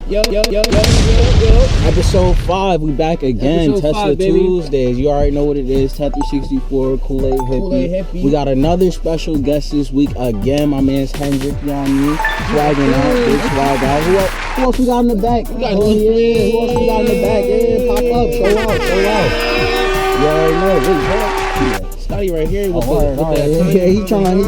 Yo. Episode 5, we back again. Episode Tesla 5, baby. Tuesdays. You already know what it is. Tether64, Kool-Aid Hippie. We got another special guest this week again. My man's Hendrick, you know what I mean? Swagging out, big swag out. Who else we got in the back? Who else we got in the back? Yeah, pop up, show out. You already know. Scotty right here. He trying.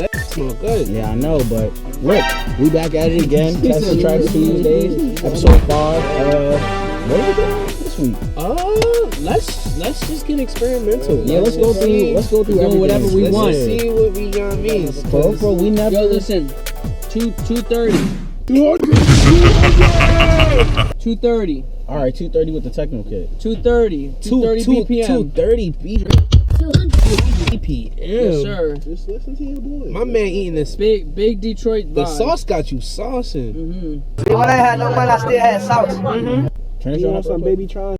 That smell good. Yeah, I know, but look, we back at it again. Tesla Trax Tuesdays, episode 5. What are we doing this week? Let's just get experimental. Yeah, let's go through everything. Whatever we want. Yeah. See what we gonna mean. Bro, we never. Yo, listen. 230. 230. All right, 230 with the techno kit. 230 BPM. 230 BPM. Yes, sir. Just listen to your boy. My man eating this. Big Detroit vibe. The sauce got you saucing. Mm-hmm. When I had no money, I still had sauce. Turn it You on want some baby try?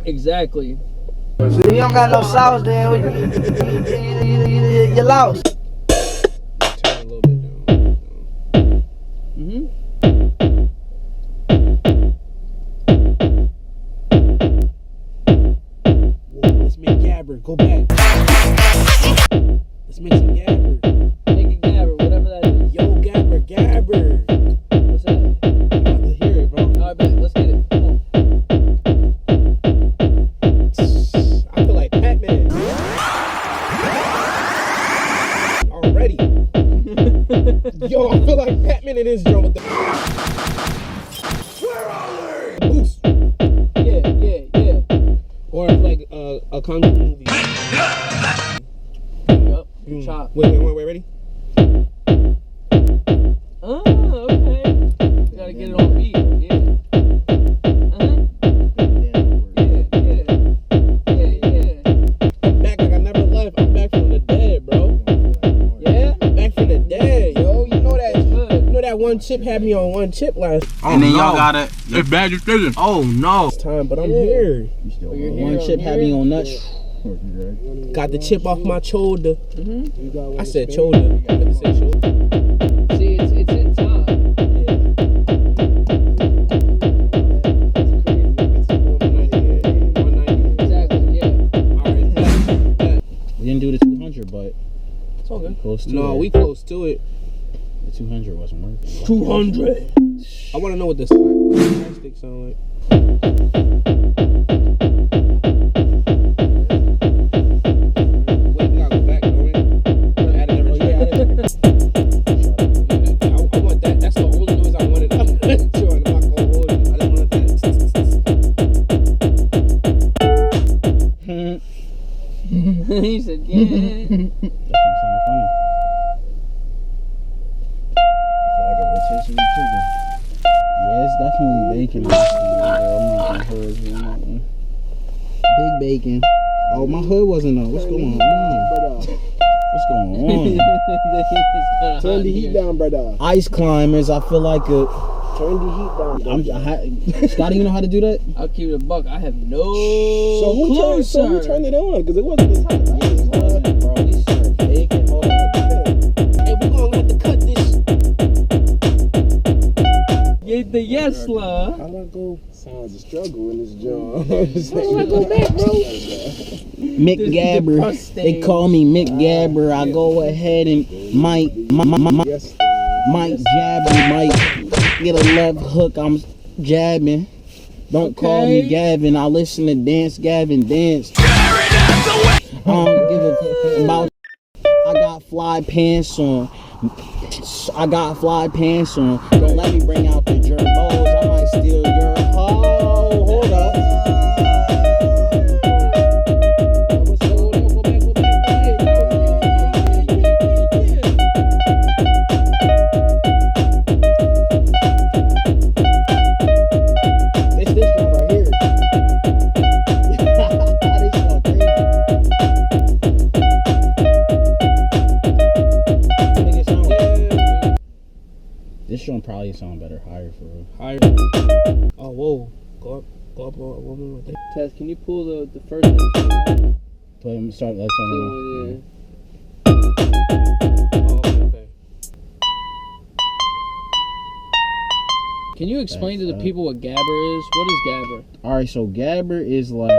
Exactly. If you don't got no sauce, then you lost. Turn a little bit down. Mm-hmm. Whoa, let's make Gabber. Go back. Let's make some Gabber. Make it Gabber, whatever that is. Yo, Gabber. What's that? I'm about to hear it, bro. Alright, bet. Let's get it. Come I feel like Batman. Already. Yo, I feel like Batman in his drum with the boost. Yeah. Or like a kung fu movie. Yup. Chop. Wait, ready? Oh, okay. You gotta get it on beat. Yeah. I'm back like I never left. I'm back from the dead, bro. Yeah? Back from the dead, yo. You know that. Good. You know that one chip had me on one chip last And then y'all got it. It's bad decision. Oh no. time, but I'm Yeah. here. You're One here, chip I'm had here. me on nuts. Got the chip off my shoulder. Mm-hmm. I said shoulder. I meant to say shoulder. See, it's in time. Exactly, yeah. We didn't do the 200, but It's all good. close to No, it. we close to it. The 200 wasn't working. 200. I want to know what the stick sound like. Wait, we gotta go back, don't we? Add another track. I want that. That's the only noise I wanted. I'm not gonna hold you. I just wanted that. He said, yeah. That sounded funny. Yeah, it's definitely bacon. Big bacon. Oh, my hood wasn't on. What's going on? What's going on? Turn the heat down, brother. Ice climbers. I feel like a. Turn the heat down. Scotty, you know how to do that? I'll keep it a buck. I have no So who clue, turned it on? Because it wasn't as hot. Bro, we serve bacon. Hold on. Hey, we're gonna have to cut this. Get the yes, la. How do I go? Sounds a struggle in this job. Mick Gabber. They call me Mick Gabber. I go ahead and might Yes. jab you, might get a left hook. I'm jabbing. Don't call me Gavin. I listen to Dance Gavin Dance. I don't give a about. I got fly pants on. Don't let me bring out the gerbos. I might steal your hoe. Hold up. It's this one right here. This one crazy. Make it sound like- This one probably sound better higher for real. Higher. Oh, whoa. Go up one more. Tess, can you pull the first one? Play them. Start. Let's start. Yeah. Oh, okay. Can you explain to the people what Gabber is? What is Gabber? All right, so Gabber is like,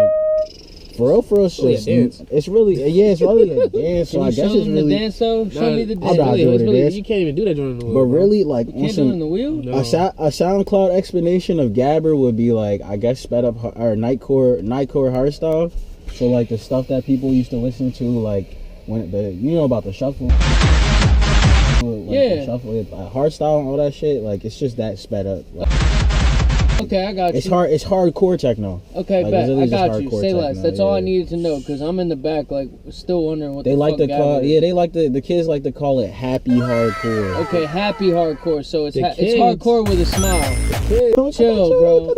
for real, it's really a just, dance. it's really, yeah, it's really a dance. So Can I you guess show it's them really, the dance though? Show me the I'm dance. not doing it's it really, dance. you can't even do that during the wheel. But really, like, You can't do it in the wheel? No. a SoundCloud explanation of Gabber would be like, I guess, sped up or nightcore hardstyle. So like the stuff that people used to listen to, like when about the shuffle, like the shuffle, hardstyle and all that shit. Like it's just that sped up. Like, Okay, I got you. it's hardcore techno. Okay, Like, bet. it's really I just got you. hardcore Say less. techno, That's all I yeah. needed to know because I'm in the back, like, still wondering what They the like fuck to Gabber call, is. yeah, they like the kids like to call it happy hardcore. Okay, happy hardcore. So it's The it's kids. hardcore with a smile. Chill, Chill, bro.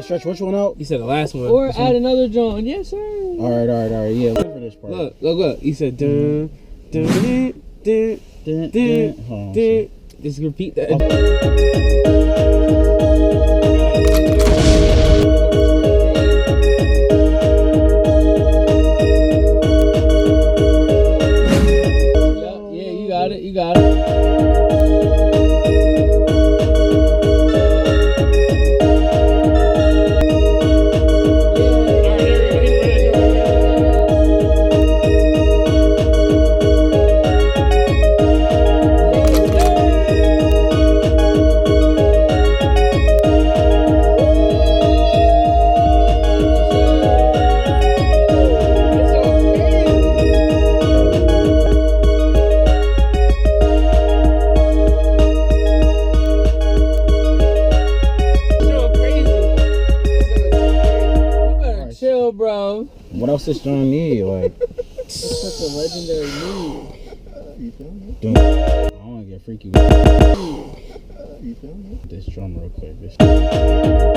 Stretch which one out? He said the last one. Or add another John. Yes, sir. All right, yeah. Look for this part. Look. He said dun dun dun dun dun Hold on, dun. Just repeat that. Yeah, you got it. You got it. Chill, bro. What else does John need? Like, Such a legendary move. I want to get freaky. This drum real quick.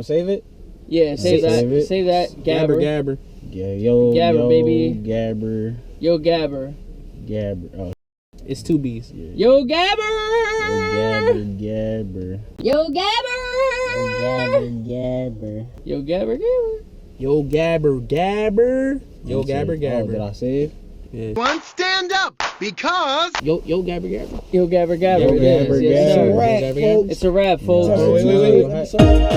Save it? Yeah, save that. Save that. Gabber. Yeah, yo, Gabber, baby. Gabber. Yo, Gabber. Gabber. Oh, It's 2 B's. yeah. Yo, Gabber. Gabber. Yo, Gabber. Gabber. Yo, Gabber, Gabber. Yo, Gabber. Yo, Gabber. Oh, did I save? Yeah. One, stand up, because Yo, Gabber. Yo, Gabber, Gabber. Yo, It Gabber, is. Yes, Gabber. sir. It's a wrap, It's a wrap, folks. Oh, wait. Yes, sir.